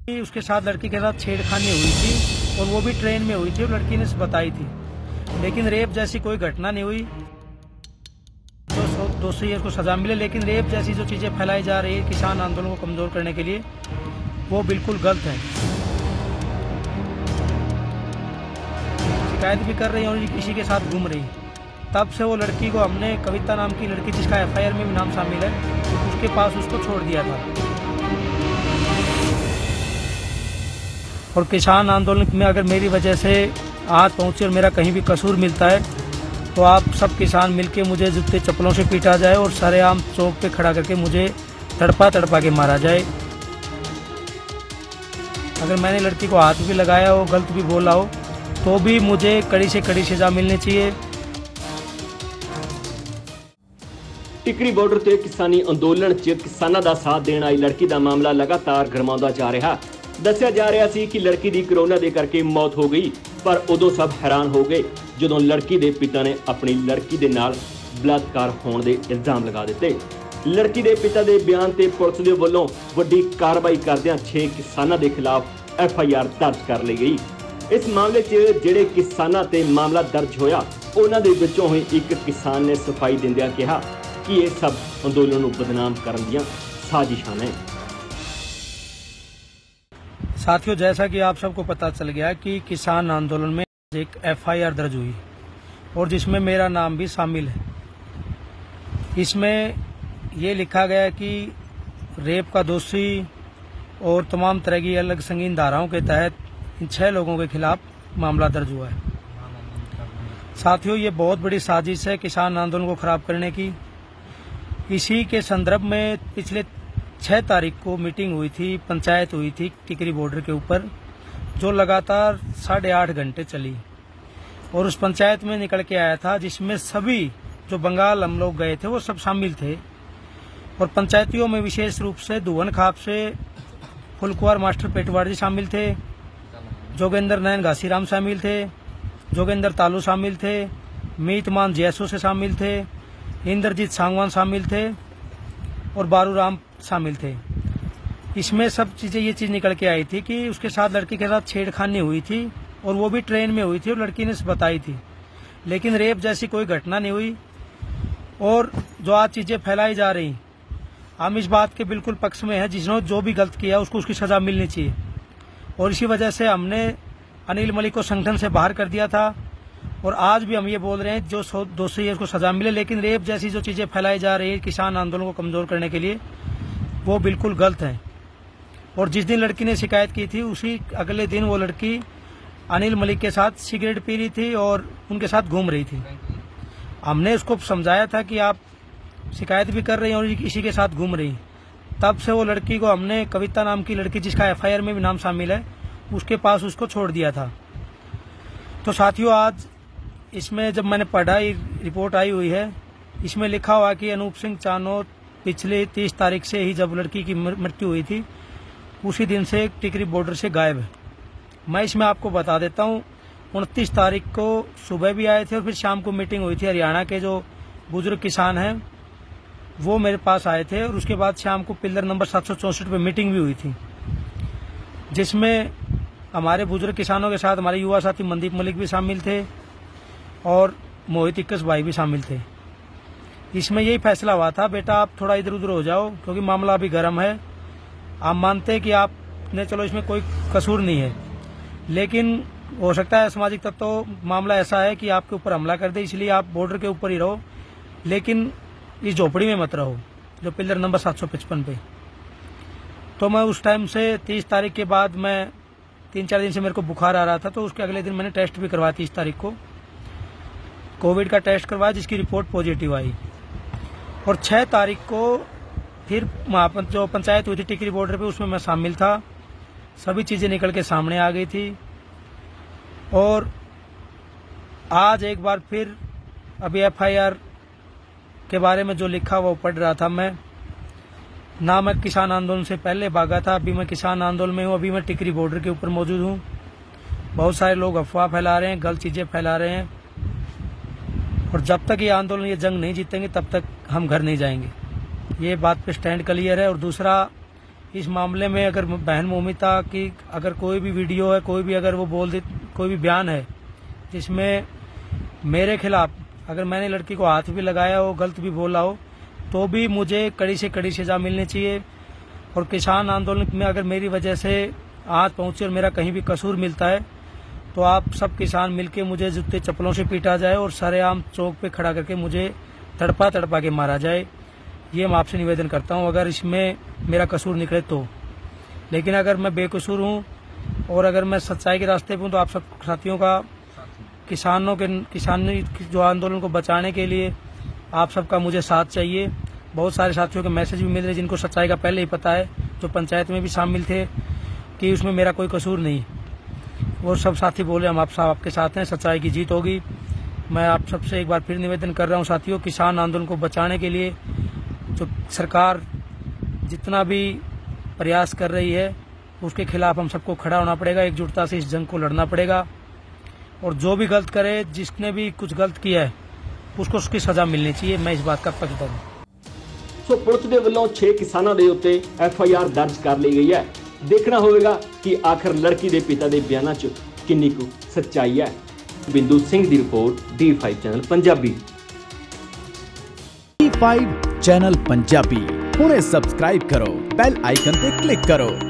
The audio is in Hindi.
उसके साथ लड़की के साथ छेड़खानी हुई थी और वो भी ट्रेन में हुई थी और लड़की ने बताई थी, लेकिन रेप जैसी कोई घटना नहीं हुई। तो दोषी उसको सजा मिले, लेकिन रेप जैसी जो चीजें फैलाई जा रही है किसान आंदोलन को कमजोर करने के लिए, वो बिल्कुल गलत है। शिकायत भी कर रही है और किसी के साथ घूम रही है। तब से वो लड़की को हमने, कविता नाम की लड़की जिसका एफआईआर में भी नाम शामिल है, उसके पास उसको छोड़ दिया था। और किसान आंदोलन में अगर मेरी वजह से आज पहुंचे और मेरा कहीं भी कसूर मिलता है तो आप सब किसान मिलके मुझे जूते चप्पलों से पीटा जाए और सरेआम चौक पे खड़ा करके मुझे तड़पा तड़पा के मारा जाए। अगर मैंने लड़की को हाथ भी लगाया हो, गलत भी बोला हो, तो भी मुझे कड़ी से कड़ी सजा मिलनी चाहिए। टिकरी बॉर्डर ते किसानी अंदोलन च किसानां दा साथ देण आई लड़की दा मामला लगातार गरमाउंदा जा रहा। दस्सिया जा रहा सी कि लड़की दी कोरोना दे करके मौत हो गई, पर उदों सब हैरान हो गए जदों लड़की दे पिता ने अपनी लड़की दे नाल बलात्कार होने दे इल्जाम लगा दिते। लड़की दे पिता दे बयान ते पुलिस दे वल्लों वड्डी कार्रवाई करदियां 6 किसानां दे खिलाफ एफआईआर दर्ज कर ली गई। इस मामले च जिहड़े किसानां ते मामला दर्ज होया उन्हां दे विचों ही एक किसान ने सफाई दिंदियां कहा कि ये सब अंदोलन को बदनाम करने दियां साजिशां ने। साथियों, जैसा कि आप सबको पता चल गया कि किसान आंदोलन में एक एफआईआर दर्ज हुई और जिसमें मेरा नाम भी शामिल है। इसमें ये लिखा गया कि रेप का दोषी और तमाम तरह की अलग संगीन धाराओं के तहत इन 6 लोगों के खिलाफ मामला दर्ज हुआ है। साथियों, ये बहुत बड़ी साजिश है किसान आंदोलन को खराब करने की। इसी के संदर्भ में पिछले 6 तारीख को मीटिंग हुई थी, पंचायत हुई थी टिकरी बॉर्डर के ऊपर, जो लगातार 8.5 घंटे चली। और उस पंचायत में निकल के आया था जिसमें सभी जो बंगाल हम लोग गए थे वो सब शामिल थे। और पंचायतियों में विशेष रूप से दुवन खाप से फुलकुआर मास्टर पेटवाड़ जी शामिल थे, जोगेंद्र नयन घासीराम शामिल थे, जोगेंद्र तालू शामिल थे, मीत मान जैसो से शामिल थे, इंद्रजीत सांगवान शामिल थे और बारूराम शामिल थे। इसमें सब चीजें ये चीज निकल के आई थी कि उसके साथ लड़की के साथ छेड़खानी हुई थी और वो भी ट्रेन में हुई थी और लड़की ने बताई थी, लेकिन रेप जैसी कोई घटना नहीं हुई। और जो आज चीजें फैलाई जा रही, हम इस बात के बिल्कुल पक्ष में है, जिसने जो भी गलत किया उसको उसकी सजा मिलनी चाहिए। और इसी वजह से हमने अनिल मलिक को संगठन से बाहर कर दिया था और आज भी हम ये बोल रहे हैं जो दोषी है उसको सजा मिले, लेकिन रेप जैसी जो चीजें फैलाई जा रही है किसान आंदोलन को कमजोर करने के लिए, वो बिल्कुल गलत है। और जिस दिन लड़की ने शिकायत की थी उसी अगले दिन वो लड़की अनिल मलिक के साथ सिगरेट पी रही थी और उनके साथ घूम रही थी। हमने उसको समझाया था कि आप शिकायत भी कर रही हैं और किसी के साथ घूम रही। तब से वो लड़की को हमने, कविता नाम की लड़की जिसका एफआईआर में भी नाम शामिल है, उसके पास उसको छोड़ दिया था। तो साथियों, आज इसमें जब मैंने पढ़ा, रिपोर्ट आई हुई है, इसमें लिखा हुआ कि अनूप सिंह चानोद पिछले 30 तारीख से ही जब लड़की की मृत्यु हुई थी उसी दिन से टिकरी बॉर्डर से गायब है। मैं इसमें आपको बता देता हूँ, 29 तारीख को सुबह भी आए थे और फिर शाम को मीटिंग हुई थी। हरियाणा के जो बुजुर्ग किसान हैं वो मेरे पास आए थे और उसके बाद शाम को पिलर नंबर 764 पे मीटिंग भी हुई थी, जिसमें हमारे बुजुर्ग किसानों के साथ हमारे युवा साथी मनदीप मलिक भी शामिल थे और मोहित इक्कस भाई भी शामिल थे। इसमें यही फैसला हुआ था, बेटा आप थोड़ा इधर उधर हो जाओ क्योंकि मामला अभी गर्म है। आप मानते हैं कि आपने, चलो इसमें कोई कसूर नहीं है, लेकिन हो सकता है सामाजिक तत्व मामला ऐसा है कि आपके ऊपर हमला कर दे, इसलिए आप बॉर्डर के ऊपर ही रहो, लेकिन इस झोपड़ी में मत रहो जो पिलर नंबर 755 पे। तो मैं उस टाइम से 30 तारीख के बाद, मैं 3-4 दिन से मेरे को बुखार आ रहा था, तो उसके अगले दिन मैंने टेस्ट भी करवाया। 30 तारीख को कोविड का टेस्ट करवाया जिसकी रिपोर्ट पॉजिटिव आई। और 6 तारीख को फिर वहाँ जो पंचायत हुई थी टिकरी बॉर्डर पे, उसमें मैं शामिल था। सभी चीजें निकल के सामने आ गई थी। और आज एक बार फिर अभी एफआईआर के बारे में जो लिखा वो पढ़ रहा था मैं। ना मैं किसान आंदोलन से पहले भागा था, अभी मैं किसान आंदोलन में हूँ, अभी मैं टिकरी बॉर्डर के ऊपर मौजूद हूँ। बहुत सारे लोग अफवाह फैला रहे हैं, गलत चीजें फैला रहे हैं, और जब तक ये आंदोलन, ये जंग नहीं जीतेंगे तब तक हम घर नहीं जाएंगे। ये बात पे स्टैंड क्लियर है। और दूसरा, इस मामले में अगर बहन मोमिता की अगर कोई भी वीडियो है, कोई भी अगर वो बोल दे, कोई भी बयान है जिसमें मेरे खिलाफ अगर मैंने लड़की को हाथ भी लगाया हो, गलत भी बोला हो, तो भी मुझे कड़ी से कड़ी सजा मिलनी चाहिए। और किसान आंदोलन में अगर मेरी वजह से आज पहुंचे और मेरा कहीं भी कसूर मिलता है तो आप सब किसान मिलके मुझे जूते चप्पलों से पीटा जाए और सरेआम चौक पे खड़ा करके मुझे तड़पा तड़पा के मारा जाए। ये मैं आपसे निवेदन करता हूं अगर इसमें मेरा कसूर निकले तो। लेकिन अगर मैं बेकसूर हूं और अगर मैं सच्चाई के रास्ते पे हूं तो आप सब साथियों का किसानी जो आंदोलन को बचाने के लिए आप सबका मुझे साथ चाहिए। बहुत सारे साथियों के मैसेज भी मिल रहे जिनको सच्चाई का पहले ही पता है, जो पंचायत में भी शामिल थे कि उसमें मेरा कोई कसूर नहीं। वो सब साथी बोले हम आप सब आपके साथ हैं, सच्चाई की जीत होगी। मैं आप सबसे एक बार फिर निवेदन कर रहा हूं साथियों, किसान आंदोलन को बचाने के लिए जो सरकार जितना भी प्रयास कर रही है उसके खिलाफ हम सबको खड़ा होना पड़ेगा, एकजुटता से इस जंग को लड़ना पड़ेगा। और जो भी गलत करे, जिसने भी कुछ गलत किया है उसको उसकी सजा मिलनी चाहिए। मैं इस बात का पक्षधर हूं। सो पुलिस के वालों 6 किसानों के उत्ते FIR दर्ज कर ली गई है। देखना होगा कि आखिर लड़की के पिता के बयानों च कितनी कुछ सच्चाई है। बिंदु सिंह की report, D5 channel Punjabi. D5 channel Punjabi हुणे सबसक्राइब करो, बेल आइकन ते क्लिक करो।